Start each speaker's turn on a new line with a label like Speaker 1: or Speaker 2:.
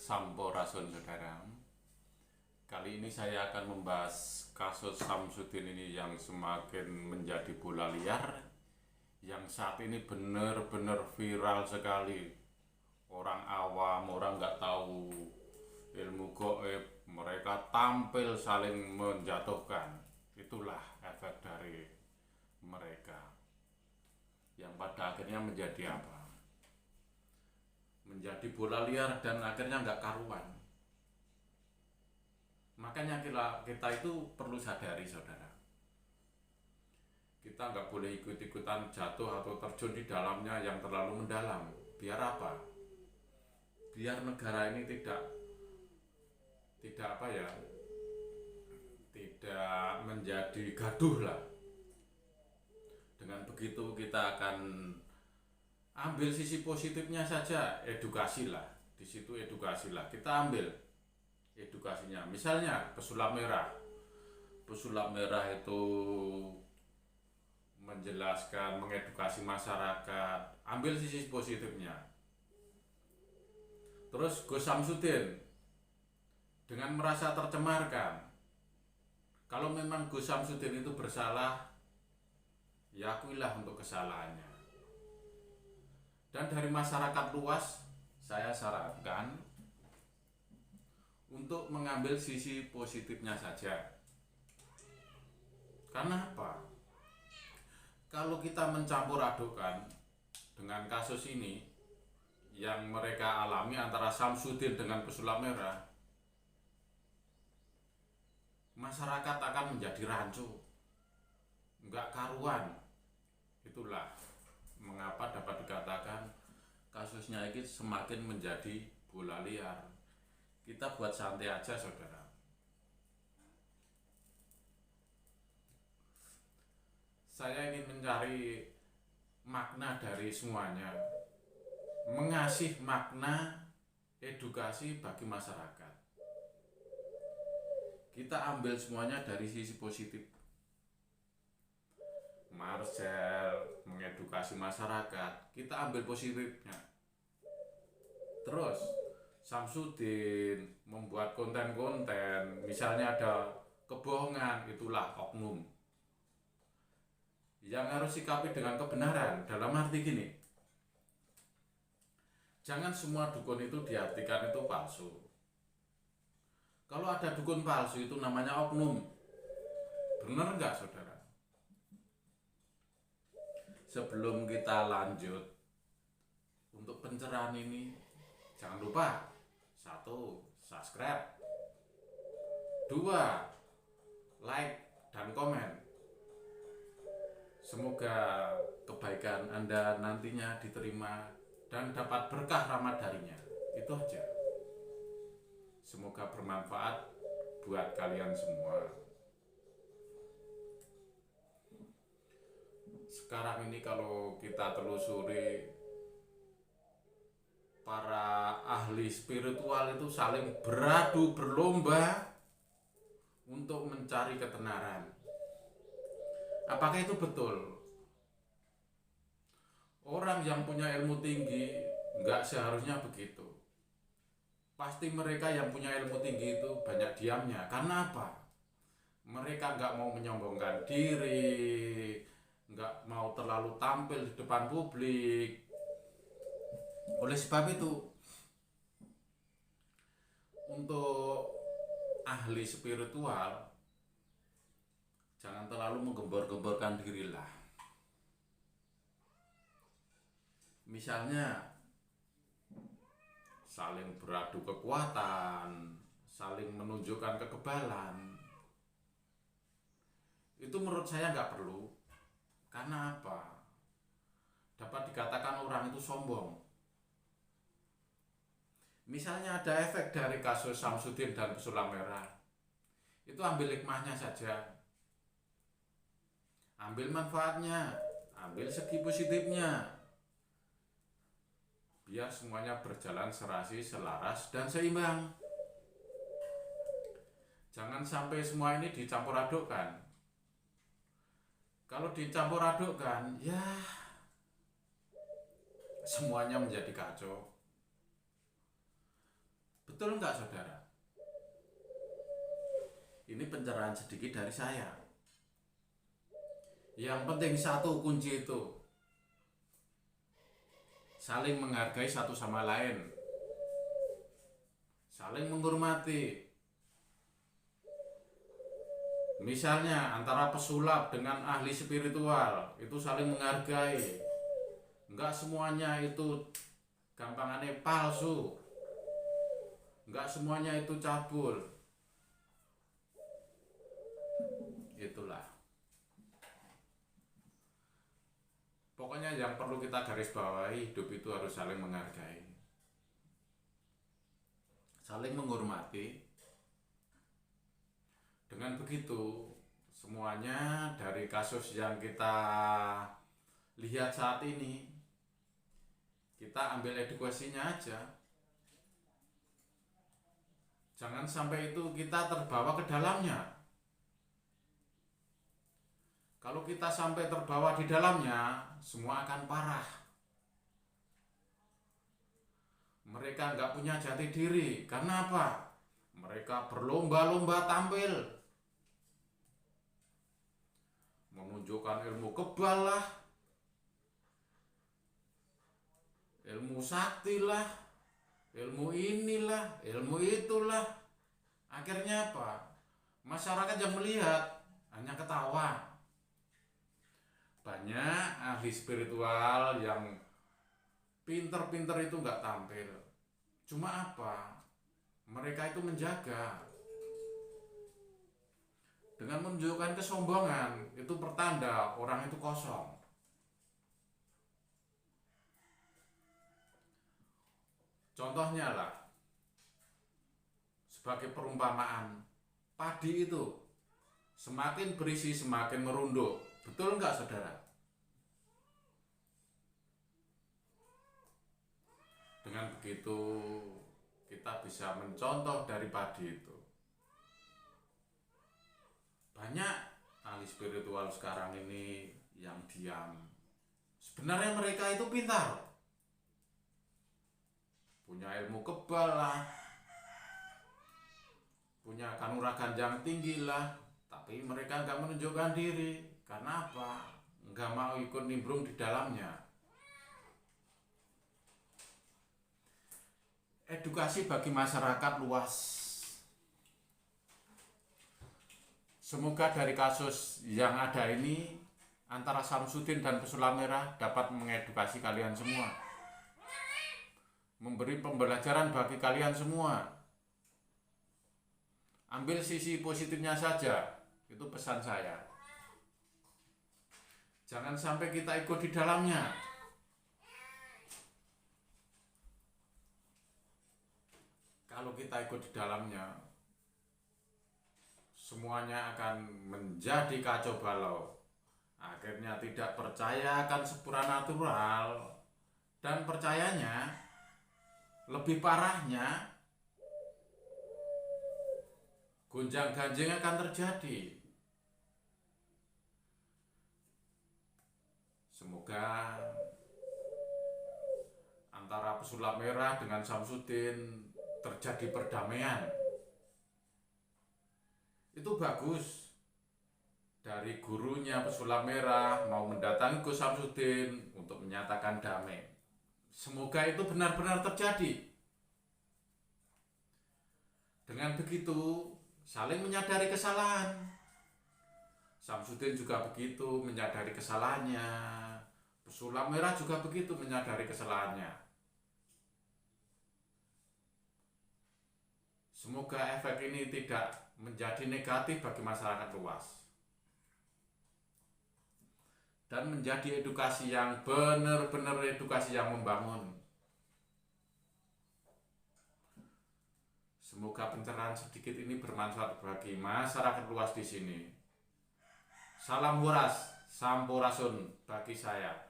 Speaker 1: Sampurasun saudara. Kali ini saya akan membahas kasus Samsudin ini yang semakin menjadi bola liar, yang saat ini benar-benar viral sekali. Orang awam, orang nggak tahu ilmu goib, mereka tampil saling menjatuhkan. Itulah efek dari mereka, yang pada akhirnya menjadi apa? Menjadi bola liar dan akhirnya nggak karuan. Makanya kita itu perlu sadari saudara, kita nggak boleh ikut-ikutan jatuh atau terjun di dalamnya yang terlalu mendalam. Biar apa? Biar negara ini tidak apa ya, tidak menjadi gaduh lah. Dengan begitu kita akan ambil sisi positifnya saja, edukasi lah. Di situ edukasi lah. Kita ambil edukasinya. Misalnya pesulap merah. Pesulap merah itu menjelaskan, mengedukasi masyarakat. Ambil sisi positifnya. Terus Gus Samsudin dengan merasa tercemarkan. Kalau memang Gus Samsudin itu bersalah, ya akuilah untuk kesalahannya. Dan dari masyarakat luas, saya sarankan untuk mengambil sisi positifnya saja. Karena apa? Kalau kita mencampur adukan dengan kasus ini yang mereka alami antara Samsudin dengan pesulap merah, masyarakat akan menjadi rancu, nggak karuan. Itulah mengapa dapat dikatakan kasusnya ini semakin menjadi bola liar. Kita buat santai aja saudara. Saya ingin mencari makna dari semuanya, mengasih makna edukasi bagi masyarakat. Kita ambil semuanya dari sisi positif. Marcel mengedukasi masyarakat, kita ambil positifnya. Terus Samsudin membuat konten-konten, misalnya ada kebohongan, itulah oknum yang harus sikapi dengan kebenaran. Dalam arti gini, jangan semua dukun itu diartikan itu palsu. Kalau ada dukun palsu itu namanya oknum. Benar nggak saudara? Sebelum kita lanjut untuk pencerahan ini, jangan lupa 1. Subscribe, 2. Like dan komen. Semoga kebaikan Anda nantinya diterima dan dapat berkah rahmat darinya. Itu aja. Semoga bermanfaat buat kalian semua. Sekarang ini kalau kita telusuri, para ahli spiritual itu saling beradu berlomba untuk mencari ketenaran. Apakah itu betul? Orang yang punya ilmu tinggi nggak seharusnya begitu. Pasti mereka yang punya ilmu tinggi itu banyak diamnya. Karena apa? Mereka nggak mau menyombongkan diri, nggak mau terlalu tampil di depan publik. Oleh sebab itu, untuk ahli spiritual jangan terlalu menggembor-gemborkan diri lah. Misalnya saling beradu kekuatan, saling menunjukkan kekebalan, itu menurut saya nggak perlu. Karena apa? Dapat dikatakan orang itu sombong. Misalnya ada efek dari kasus Samsudin dan pesulap merah, itu ambil hikmahnya saja, ambil manfaatnya, ambil segi positifnya, biar semuanya berjalan serasi, selaras, dan seimbang. Jangan sampai semua ini dicampur adukkan. Kalau dicampur adukkan, ya semuanya menjadi kacau. Betul nggak saudara? Ini pencerahan sedikit dari saya. Yang penting satu kunci itu, saling menghargai satu sama lain, saling menghormati. Misalnya antara pesulap dengan ahli spiritual itu saling menghargai. Enggak semuanya itu gampangannya palsu, enggak semuanya itu cabul. Itulah pokoknya yang perlu kita garis bawahi, hidup itu harus saling menghargai, saling menghormati. Dengan begitu semuanya dari kasus yang kita lihat saat ini, kita ambil edukasinya aja. Jangan sampai itu kita terbawa ke dalamnya. Kalau kita sampai terbawa di dalamnya, semua akan parah. Mereka nggak punya jati diri. Karena apa? Mereka berlomba-lomba tampil, menunjukkan ilmu kebal lah, ilmu sakti lah, ilmu inilah, ilmu itulah. Akhirnya apa? Masyarakat yang melihat hanya ketawa. Banyak ahli spiritual yang pinter-pinter itu nggak tampil. Cuma apa? Mereka itu menjaga. Dengan menunjukkan kesombongan, itu pertanda orang itu kosong. Contohnya lah, sebagai perumpamaan, padi itu semakin berisi semakin merunduk. Betul nggak saudara? Dengan begitu kita bisa mencontoh dari padi itu. Banyak ahli spiritual sekarang ini yang diam. Sebenarnya mereka itu pintar, punya ilmu kebal lah, punya kanuragan yang tinggi lah, tapi mereka nggak menunjukkan diri. Karena apa? Nggak mau ikut nimbrung di dalamnya. Edukasi bagi masyarakat luas. Semoga dari kasus yang ada ini antara Samsudin dan Pesulap Merah dapat mengedukasi kalian semua, memberi pembelajaran bagi kalian semua. Ambil sisi positifnya saja, itu pesan saya. Jangan sampai kita ikut di dalamnya. Kalau kita ikut di dalamnya, semuanya akan menjadi kacau balau. Akhirnya tidak percaya akan supranatural, dan percayanya lebih parahnya gonjang-ganjing akan terjadi. Semoga antara Pesulap Merah dengan Samsudin terjadi perdamaian. Itu bagus. Dari gurunya Pesulap Merah mau mendatangi Gus Samsudin untuk menyatakan damai. Semoga itu benar-benar terjadi. Dengan begitu saling menyadari kesalahan. Samsudin juga begitu menyadari kesalahannya. Pesulap Merah juga begitu menyadari kesalahannya. Semoga efek ini tidak menjadi negatif bagi masyarakat luas, dan menjadi edukasi yang benar-benar edukasi yang membangun. Semoga pencerahan sedikit ini bermanfaat bagi masyarakat luas di sini. Salam Huras, Sampurasun bagi saya.